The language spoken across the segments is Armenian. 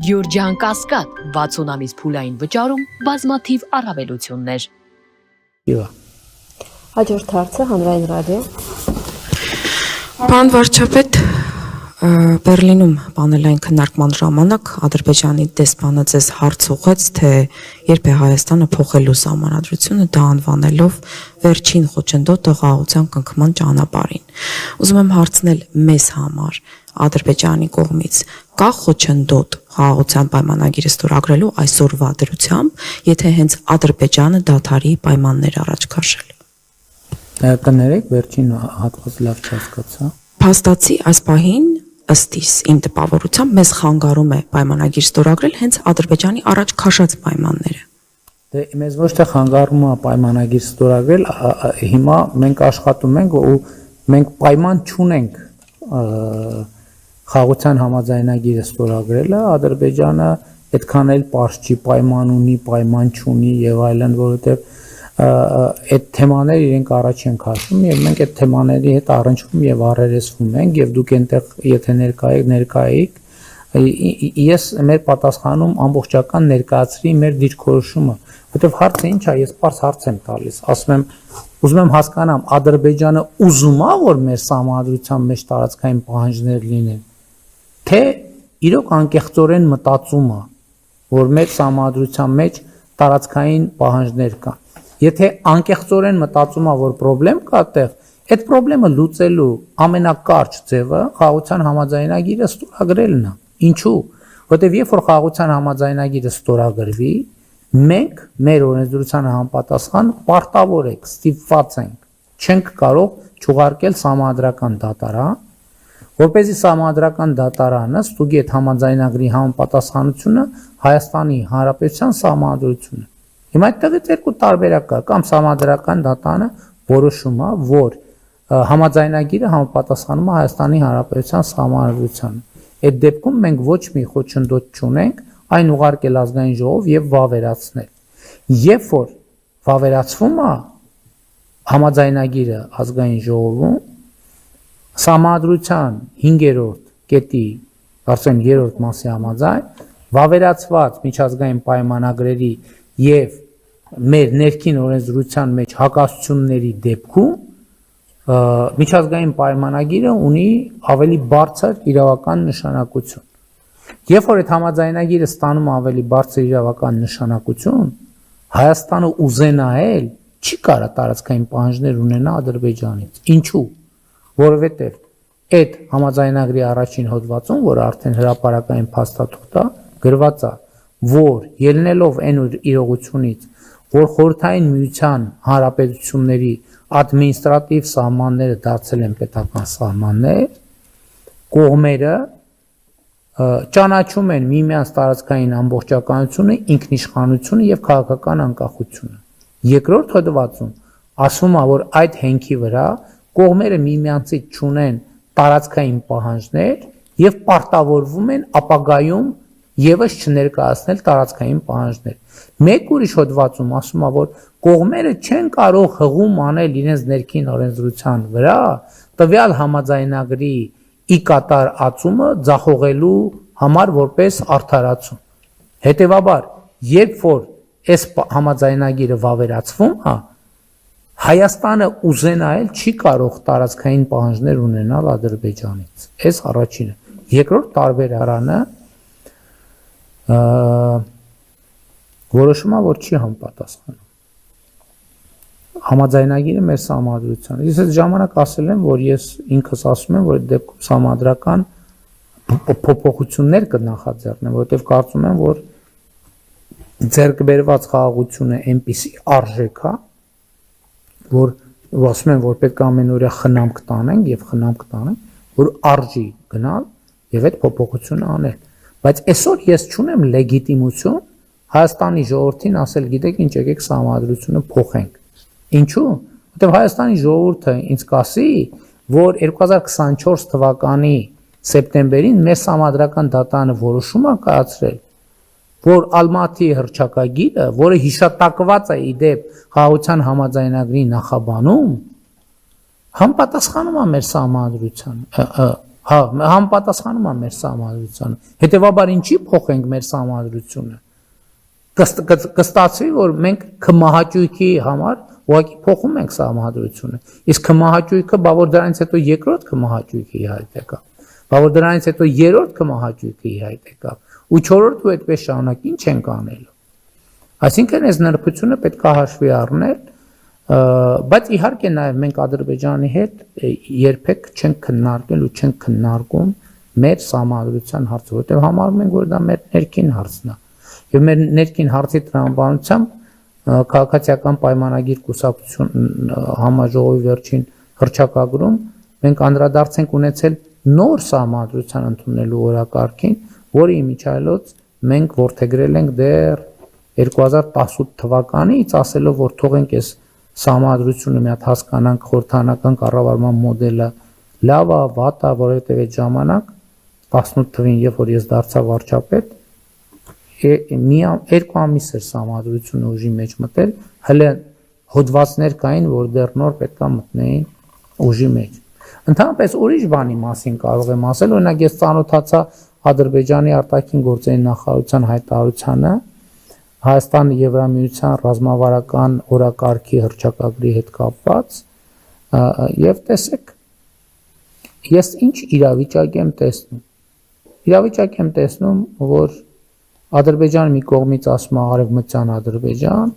Գյուրջան Կասկադ 60 ամիս փուլային վճարում բազմաթիվ առավելություններ։ Հաջորդ հարցը հանրային ռադիո։ Պարոն վարչապետ, Բերլինում պանելային քննարկման ժամանակ Ադրբեջանի դեսպանը ձեզ հարց ուղղեց, թե երբ է Հայաստանը փոխելու սահմանադրությունը, դա անվանելով վերջին խոչընդոտը խաղաղության կնքման ճանապարհին։ Ուզում եմ հարցնել մեզ համար Ադրբեջանի կողմից կա խոչընդոտ խաղաղության պայմանագիրը ստորագրելու այսօրվա դրությամբ, եթե հենց Ադրբեջանը դադարի պայմաններ առաջ քաշել։ Կներեք, վերջին հատվածը լավ չհասկացա։ Փաստացի այս պահին ըստիս իմ տպավորությամբ մեզ խանգարում է պայմանագիր ստորագրել հենց Ադրբեջանի առաջ քաշած պայմանները։ Դե մեզ ոչ թե խանգարում է պայմանագիր ստորագրել, հիմա մենք աշխատում ենք ու մենք պայման չունենք խաղաղության համաձայնագիրը ստորագրելը, Ադրբեջանը այդքան էլ պարզ չի, պայման ունի, պայման չունի եւ այլն, որովհետեւ այդ թեմաները իրենք առաջ են քաշում եւ մենք այդ թեմաների հետ առնչվում եւ առերեսվում ենք եւ դուք այնտեղ եթե ներկայեք ես մեր պատասխանում ամբողջական ներկայացրի մեր դիրքորոշումը, որովհետեւ հարցը ինչ է, ես պարզ հարց եմ տալիս, ասում եմ ուզում եմ հասկանամ Ադրբեջանը ուզում է որ մեր սահմանադրության մեջ տարածքային պահանջներ լինեն, թե իրոք անկեղծորեն մտածում է որ մեր սահմանադրության մեջ տարածքային պահանջներ կան։ Եթե անկեղծորեն մտածում է որ խնդրեմ կա այդտեղ, այդ խնդրեմը լուծելու ամենակարճ ձևը խաղաղության համաձայնագիրը ստորագրելն է։ Ինչու՞։ Որտեվ երբ որ խաղաղության համաձայնագիրը ստորագրվի, մենք մեր օրենսդրությանը համապատասխան պարտավոր ենք, ստիպված ենք, չենք կարող չուղարկել սահմանադրական դատարան, որպեսզի սահմանադրական դատարանը ստուգի այդ համաձայնագրի համապատասխանությունը Հայաստանի Հանրապետության սահմանադրությունը։ Հիմա այդտեղից երկու տարբերակ կա, կամ սահմանադրական դատարանը որոշում է, որ համաձայնագիրը համապատասխանում է Հայաստանի Հանրապետության սահմանադրությանը։ Այդ դեպքում մենք ոչ մի խոչընդոտ չունենք այն ուղարկել ազգային ժողով եւ վավերացնել։ Երբ որ վավերացվում է համաձայնագիրը ազգային ժողովում, սահմանադրության 5-րդ կետի, կարծեմ 3-րդ մասի համաձայն, վավերացված միջազգային պայմանագրերի եւ մեր ներքին օրենսդրության մեջ հակասությունների դեպքում միջազգային պայմանագիրը ունի ավելի բարձր իրավական նշանակություն։ Երբ որ այդ համաձայնագիրը ստանում ավելի բարձր իրավական նշանակություն, Հայաստանը ուզենայել չի կարող տարածքային պահանջներ ունենա Ադրբեջանից։ Ինչու՞։ Որովհետև այդ համաձայնագրի առաջին հոդվածում, որ արդեն հրապարակային փաստաթուղթ է, գրված է, որ ելնելով այն իրողությունից, որ խորհրդային միության հանրապետությունների ադմինիստրատիվ սահմանները դարձել են պետական սահմաններ, կողմերը ճանաչում են միմյանց տարածքային ամբողջականությունը, ինքնիշխանությունը եւ քաղաքական անկախությունը։ Երկրորդ հոդվածում ասվում է, որ այդ հենքի վրա կողմերը միմյանցից չունեն տարածքային պահանջներ եւ պարտավորվում են ապագայում եւս չներկայացնել տարածքային պահանջներ։ Մեկ ուրիշ հոդվածում ասում է, որ կողմերը չեն կարող հղում անել իրենց ներքին օրենսդրության վրա տվյալ համաձայնագրի ի կատար ածումը ձախողելու համար որպես արդարացում։ Հետևաբար, երբ որ այս համաձայնագիրը վավերացվում է, Հայաստանը ուզենայել չի կարող տարածքային պահանջներ ունենալ Ադրբեջանից։ Այս առաջինը։ Երկրորդ տարբերակը որոշումա որ չի համապատասխանում համաձայնագիրը մեր սահմանադրությանը։ Ես այդ ժամանակ ասել եմ, որ ես ինքս ասում եմ, որ այդ դեպքում սահմանադրական փոփոխություններ կնախաձեռնեմ, որովհետև կարծում եմ, որ ձեռք բերված խաղաղությունը այնպիսի արժեք է, որ ասում եմ, որ պետք է ամենօրյա խնամք տանենք եւ խնամք տանենք, որ արժի գնալ եւ այդ փոփոխությունը անել։ Բայց այսօր ես չունեմ լեգիտիմություն Հայաստանի ժողովրդին ասել, գիտեք ինչ, եկեք սահմանադրությունը փոխենք։ Ինչու՞։ Որտեղ Հայաստանի ժողովուրդը ինձ կասի, որ 2024 թվականի սեպտեմբերին մեր սահմանադրական դատարանը որոշում է կայացրել, որ Ալմատի հռչակագիրը, որը հիշատակված է իդեպ խաղաղության համաձայնագրի նախաբանում, համապատասխանում է մեր սահմանադրության Հա, համապատասխանում է մեր սահմանադրությանը։ Հետևաբար ինչի փոխենք մեր սահմանադրությունը։ Կստացվի, որ մենք քմահաճույքի համար ուղղակի փոխում ենք սահմանադրությունը։ Իսկ քմահաճույքը, բա որ դրանից հետո երկրորդ քմահաճույքը ի հայտ եկավ։ Բա որ դրանից հետո երրորդ քմահաճույքը ի հայտ եկավ։ Ու չորրորդը այդպես շարունակ ինչ ենք անելու։ Այսինքն այս նրբությունը պետք է հաշվի առնել, բայց իհարկե նաև մենք Ադրբեջանի հետ երբեք չենք քննարկել ու չենք քննարկում մեր սահմանադրության հարցը, որտեղ համարում ենք, որ դա մեր ներքին հարցն է։ Եվ մեր ներքին հարցի տրամաբանությամբ քաղաքացիական պայմանագիր կուսակցություն համաժողովի վերջին հռչակագրում մենք անդրադարձ ենք ունեցել նոր սահմանադրության ընդունելու օրակարգին, որի միջայլոց մենք որդեգրել ենք դեռ 2018 թվականից, ասելով, որ թողենք այս սահմանադրությունը մի հատ հասկանանք խորհրդանական կառավարման մոդելը լավ է, վատ է, որովհետև այդ ժամանակ 18 թվին, երբ որ ես դարձա վարչապետ, երկու ամիս էր սահմանադրությունը ուժի մեջ մտել, հələ հոդվածներ կային, որ դեռ նոր պետք է մտնեին ուժի մեջ։ Ընդհանրապես ուրիշ բանի մասին կարող եմ ասել, օրինակ ես ծանոթացա Ադրբեջանի արտաքին գործերի նախարարության հայտարարությանը Հայաստանի Եվրամիության ռազմավարական օրակարգի հռչակագրի հետ կապված եւ տեսեք ես ինչ իրավիճակ եմ տեսնում։ Իրավիճակ եմ տեսնում, որ Ադրբեջանը մի կողմից ասում է արևմտյան Ադրբեջան,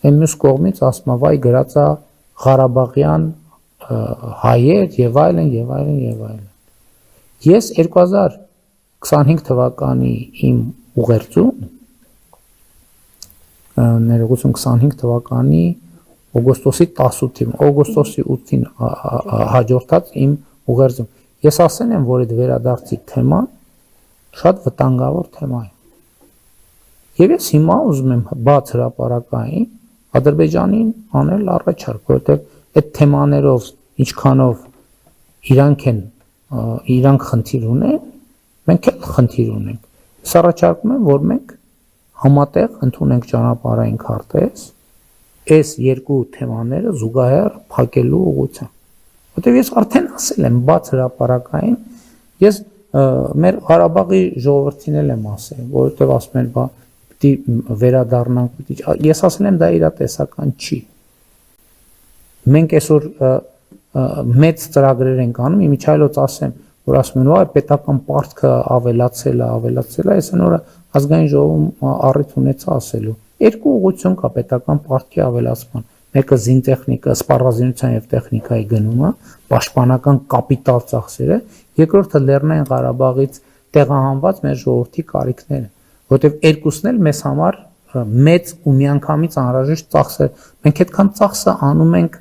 այն մյուս կողմից ասում է վայ գրածա Ղարաբաղյան հայեր եւ այլն եւ այլն եւ այլն։ Ես 2025 թվականի իմ ուղերձում ներողություն 25 թվականի օգոստոսի 18-ին, օգոստոսի 8-ին հաջորդած իմ ուղերձում ես ասել եմ, որ այդ վերադարձի թեման շատ վտանգավոր թեմա է։ Եվ ես հիմա ուզում եմ բաց հրապարակային Ադրբեջանին անել առաջարկ, որովհետև այդ թեմաներով ինչքանով իրանք խնդիր ունեն, մենք էլ խնդիր ունենք։ Ես առաջարկում եմ, որ մենք համատեղ ընդունենք ճանապարհային քարտեզ, այս երկու թեմաները զուգահեռ փակելու ուղղությամբ։ Որտեւ ես արդեն ասել եմ բաց հրապարակային, ես մեր Ղարաբաղի ժողովրդին էլ եմ ասել, որովհետեւ ասում են, բա պիտի վերադառնանք, պիտի ես ասել եմ դա իրատեսական չի։ Մենք այսօր մեծ ծրագրեր ենք անում, իմիջայլոց ասեմ, որ ասում են, վայ պետական պարտքը ավելացել է, այս նորը ազգային ժողովում առիթ ունեցա ասելու։ Երկու ուղղություն կա պետական պարտքի ավելացման։ Մեկը զինտեխնիկա, սպառազինության եւ տեխնիկայի գնումը, պաշտպանական կապիտալ ծախսերը, երկրորդը Լեռնային Ղարաբաղից տեղահանված մեր ժողովրդի կարիքները, որովհետեւ երկուսն էլ մեզ համար մեծ ու միանգամից անհրաժեշտ ծախսեր։ Մենք այդքան ծախսը անում ենք,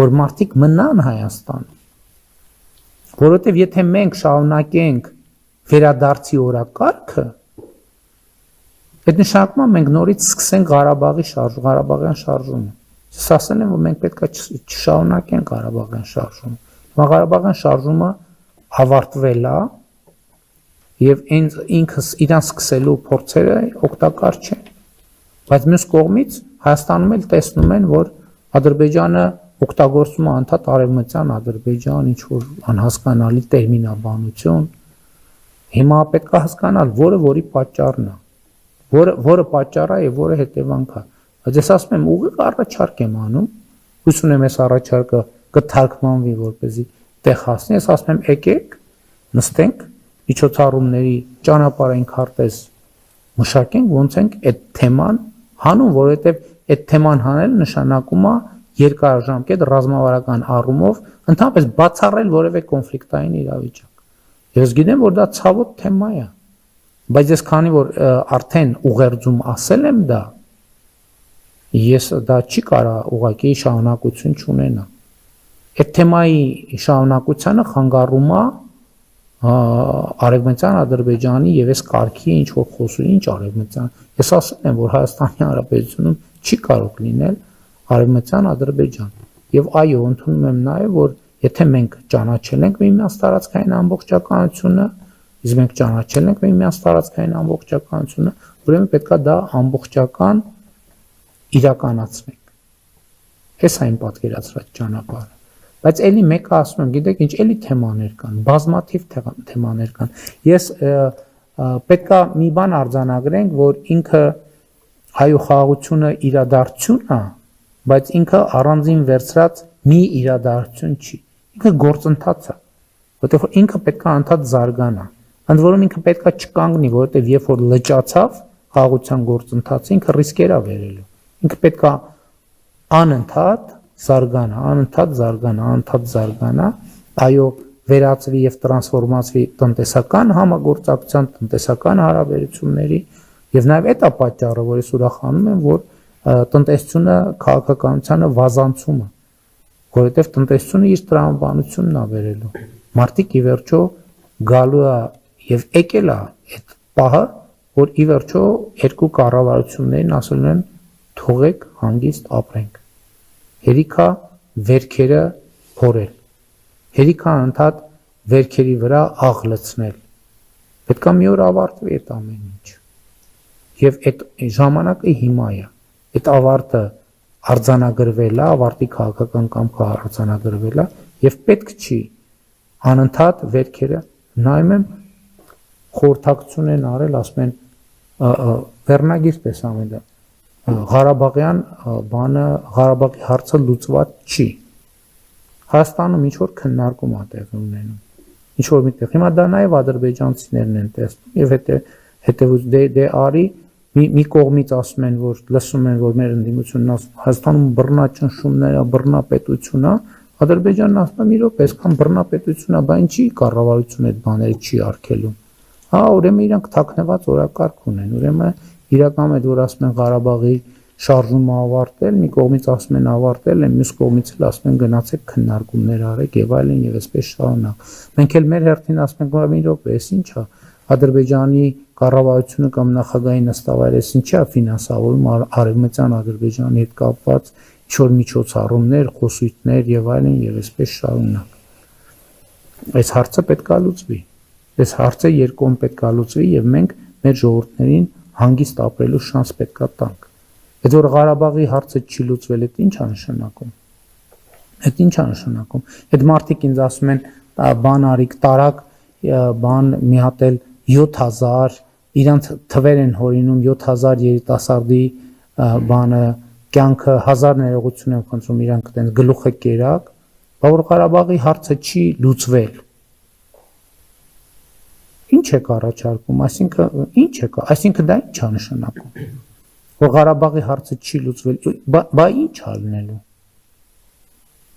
որ մարդիկ մնան Հայաստանում։ Որովհետեւ եթե մենք շարունակենք վերադարձի օրակարգը, այդ նշանակում է մենք նորից սկսենք Ղարաբաղյան շարժումը։ Ես ասել եմ, որ մենք պետք է չշարունակենք Ղարաբաղյան շարժումը։ Հիմա Ղարաբաղյան շարժումը ավարտվել է եւ ինքս իրան սկսելու փորձերը օգտակար չեն։ Բայց մյուս կողմից Հայաստանում էլ տեսնում են, որ Ադրբեջանը օգտագործում է անդադ արևմտյան Ադրբեջան, ինչ որ անհասկանալի տերմինաբանություն։ Հիմա պետք է հասկանալ, որի պատճառն է, որը պատճառ է եւ որը հետևանք է։ Բայց ես ասում եմ, ուղիղ առաջարկ եմ անում, հույս ունեմ այս առաջարկը կթարգմանվի, որպեսզի տեղ հասնի, ես ասում եմ, եկեք, նստենք, միջոցառումների ճանապարհային քարտեզ մշակենք, ոնց ենք այդ թեման հանում, որովհետեւ այդ թեման հանելը նշանակում է երկարաժամկետ ռազմավարական առումով ընդհանրապես բացառել որևէ կոնֆլիկտային իրավիճակ։ Ես գիտեմ, որ դա ցավոտ թեմա է, բայց ես քանի որ արդեն ուղերձում ասել եմ դա, ես դա չի կարա ուղղակի շարունակություն չունենա։ Այդ թեմայի շարունակությանը խանգարում է արևմտյան Ադրբեջանի եւ այս կարգի ինչ որ խոսում, ինչ արևմտյան։ Ես ասել եմ, որ Հայաստանի Հանրապետությունում չի կարող լինել արևմտյան Ադրբեջան։ Եվ այո, ընդունում եմ նաև, որ եթե մենք ճանաչել ենք միմյանց տարածքային ամբողջականությունը, իսկ մենք ճանաչել ենք միմյանց տարածքային ամբողջականությունը, ուրեմն պետք է դա ամբողջական իրականացնենք։ Այս այն պատկերացրած ճանապարհը։ Բայց էլի մեկը ասում եմ, գիտեք ինչ, էլի թեմաներ կան, բազմաթիվ թեմաներ կան։ Ես պետքա մի բան արձանագրենք, որ ինքը հայու խաղաղությունը իրադարձություն է, բայց ինքը առանձին վերցրած մի իրադարձություն չի։ Ինքը գործընթաց է, որտեղ ինքը պետքա անդադ զարգանա։ Ընդ որում ինքը պետքա չկանգնի, որովհետև երբ որ լճացավ խաղաղության գործընթացը, ինքը ռիսկեր է վերելու։ Ինքը պետքա անընդհատ զարգանա, այո, վերածվի եւ տրանսֆորմացվի տնտեսական համագործակցության, տնտեսական հարաբերությունների եւ նաեւ այդ է պատճառը, որ ես ուրախանում եմ, որ տնտեսությունը քաղաքականությանը վազանցում է, որովհետեւ տնտեսությունը իր տրամաբանությունն է վերելու։ Մարտիկ ի վերջո գալու է եւ եկել է այդ պահը, որ ի վերջո երկու կառավարություններին ասել են թողեք հանգիստ ապրենք։ Հերիքա վերքերը փորել։ Հերիքա անդադ վերքերի վրա աղ լցնել։ Պետքա մի օր ավարտվի այդ ամեն ինչ։ Եվ այդ ժամանակը հիմա է։ Այդ ավարտը արձանագրվել է, ավարտի քաղաքական կամքը արձանագրվել է եւ պետք չի անընդհատ վերքերը նայում եմ խորհրդակցություն են արել, ասում են վերնագիր տեսամ դա Ղարաբաղյան բանը Ղարաբաղի հարցը լուծված չի։ Հայաստանում ինչ որ քննարկում է տեղի ունենում։ Ինչ որ միտեղ։ Հիմա դա նաև ադրբեջանցիներն են տեսնում եւ հետեւուց դե արի մի կողմից ասում են, որ լսում են, որ մեր ընդդիմությունն Հայաստանում բռնաճնշումներ է, բռնապետություն է, Ադրբեջանն ասում է՝ «Իրոք, այսքան բռնապետություն է, բա ինչի կառավարություն այդ բաները չի արգելում»։ Հա, ուրեմն իրանք թաքնված օրակարգ ունեն, ուրեմն իրական է, որ ասում են Ղարաբաղի շարժումը ավարտել, մի կողմից ասում են ավարտել, մյուս կողմից էլ ասում են գնացեք քննարկումներ արեք եւ այլն եւ այսպես շարունակ։ Մենք էլ մեր հերթին ասում ենք, մի րոպե, էս ի՞նչ է, Ադրբեջանի կառավարությունը կամ նախագահի նստավայրը էս ի՞նչ է ֆինանսավորում արևմտյան Ադրբեջանի հետ կապված ինչ-որ միջոցառումներ, խոսույթներ եւ այլն եւ այսպես շարունակ։ Այս հարցը պետք է լուծվի։ Այս հարցը երկկողմ պետք է լուծվի եւ մենք մեր ժողովուրդներին հանգիստ ապրելու շանս պետք է տանք։ Այդ որ Ղարաբաղի հարցը չի լուծվել, այդ ի՞նչ է նշանակում։ Այդ ի՞նչ է նշանակում։ Այդ մարդիկ ինձ ասում են, բան արիք, տարակ, բան մի հատ էլ 7000 իրանց թվեր են հորինում 7000 երիտասարդի բանը կյանքը 1000 ներողություն եմ խնդրում իրանք այդպես գլուխը կերակ, բայց Ղարաբաղի հարցը չի լուծվել։ Ինչ է առաջարկում, այսինքն դա ինչ է նշանակում։ Որ Ղարաբաղի հարցը չի լուծվել, բա ինչ է լինելու։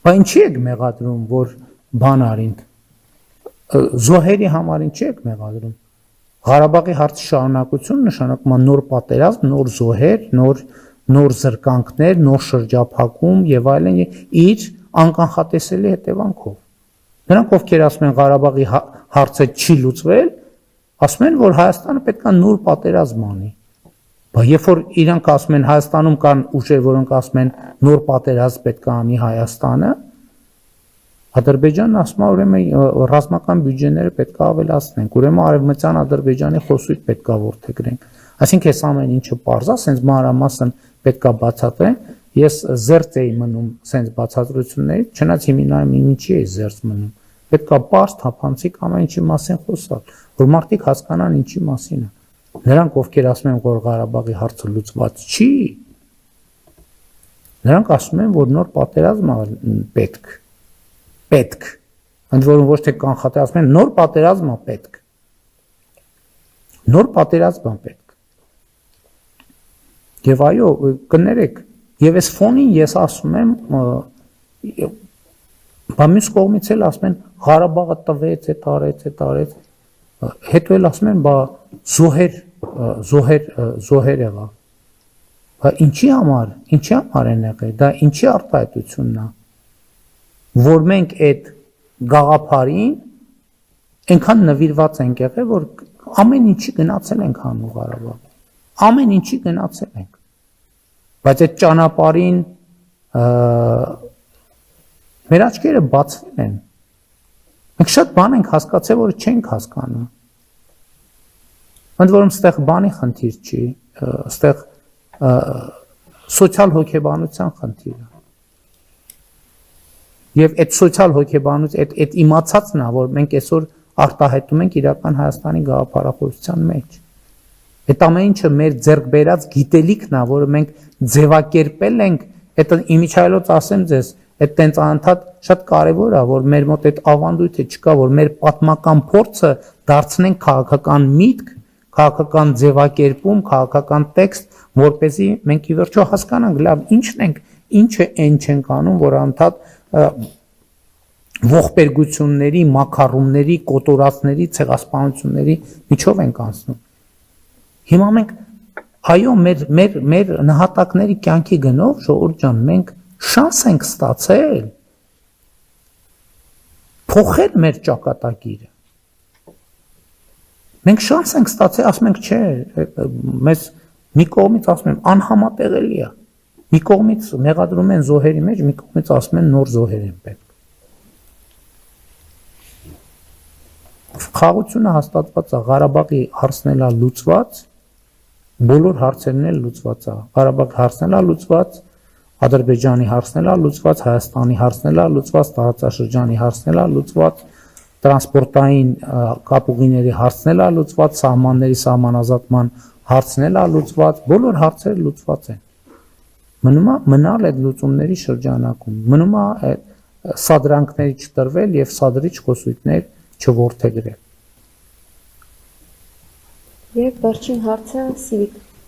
Բա ինչի եք մեղադրում, որ բան արինք։ Զոհերի համար ինչի եք մեղադրում։ Ղարաբաղի հարցի շարունակություն նշանակում է նոր պատերազմ, նոր զոհեր, նոր զրկանքներ, նոր շրջափակում եւ այլն իր անկանխատեսելի հետևանքով։ Նրանք ովքեր ասում են Ղարաբաղի հարցը չի լուծվել, ասում են, որ Հայաստանը պետք է նոր պատերազմ անի։ Բայց երբ որ իրանք ասում են Հայաստանում կան ուժեր, որոնք ասում են նոր պատերազմ պետք է անի Հայաստանը, Ադրբեջանն ասում է, ուրեմն ռազմական բյուջեները պետք է ավելացնենք, ուրեմն արևմտյան Ադրբեջանի խոսույթ պետք է որդեգրենք։ Այսինքն այս ամեն ինչը պարզ է, սենց մանրամասն պետք է բացատրենք։ Ես զերծ էի մնում սենց բացատրություններից, չնայած հիմնարկ ինչի էի զերծ մնում։ Պետք է պարզ թափանցիկ ամեն ինչի մասին խոսալ, որ մարդիկ հասկանան ինչի մասին է։ Նրանք ովքեր ասում են, որ Ղարաբաղի հարցը լուծված չի, նրանք ասում են, որ նոր պատերազմ պետք։ Ընդ որում ոչ թե կանխատեսում, ասում են նոր պատերազմ պետք։ Նոր պատերազմ պետք։ Եվ այո, կներեք, եւ այս ֆոնին ես ասում եմ, բա մյուս կողմից էլ ասում են Ղարաբաղը տվեց, այդ արեց, հետո էլ ասում են, բա զոհեր եղավ։ Բա ինչի համար են եղել, դա ինչի արտահայտությունն է, որ մենք այդ գաղափարին այնքան նվիրված ենք եղել, որ ամեն ինչի գնացել ենք հանու Ղարաբաղ, ամեն ինչի գնացել ենք, բայց այդ ճանապարհին մեր աչքերը բացվել են, մենք շատ բան ենք հասկացել, որ չենք հասկանում, ընդ որում ստեղ բանի խնդիր չի, ստեղ սոցիալ հոգեբանության խնդիր է։ Եվ այդ սոցիալ հոգեբանություն, այդ իմացածն է, որ մենք այսօր արտահայտում ենք իրական Հայաստանի գաղափարախոսության մեջ։ Այդ ամեն ինչը մեր ձեռք բերած գիտելիքն է, որը մենք ձևակերպել ենք, այդ իմիջայլոց ասեմ ձեզ, այդ տենց անընդհատ շատ կարևոր է, որ մեր մոտ այդ ավանդույթը չկա, որ մեր պատմական փորձը դարձնենք քաղաքական միտք, քաղաքական ձևակերպում, քաղաքական տեքստ, որպեսզի մենք ի վերջո հասկանանք լավ ինչն ենք, ինչը այն չենք անում, որ անընդհատ ողբերգությունների, մակարոնների, կոտորածների, ցեղասպանությունների միջով ենք անցնում։ Հիմա մենք այո մեր նահատակների կյանքի գնով ժողովուրդ ջան մենք շանս ենք ստացել փոխել մեր ճակատագիրը։ Մենք շանս ենք ստացել, ասում ենք չէ, մեզ մի կողմից ասում են անհամատեղելի է։ Մի կողմից մեղադրում են զոհերի մեջ, մի կողմից ասում են նոր զոհեր են պետք։ Խաղաղությունը հաստատված է, Ղարաբաղի հարցն էլ լուծված, բոլոր հարցերն էլ լուծված է։ Ղարաբաղի հարցն էլ լուծված, Ադրբեջանի հարցն էլ լուծված, Հայաստանի հարցն էլ լուծված, տարածաշրջանի հարցն էլ լուծված, տրանսպորտային կապուղիների հարցն էլ լուծված, սահմանների սահմանազատման հարցն էլ լուծված, բոլոր հարցերը լուծված են։ Մնում է մնալ այդ լուծումների շրջանակում, մնում է այդ սադրանքների չտրվել եւ սադրիչ խոսույթներ չորդեգրել։ Եվ վերջին հարցը Սիվիկ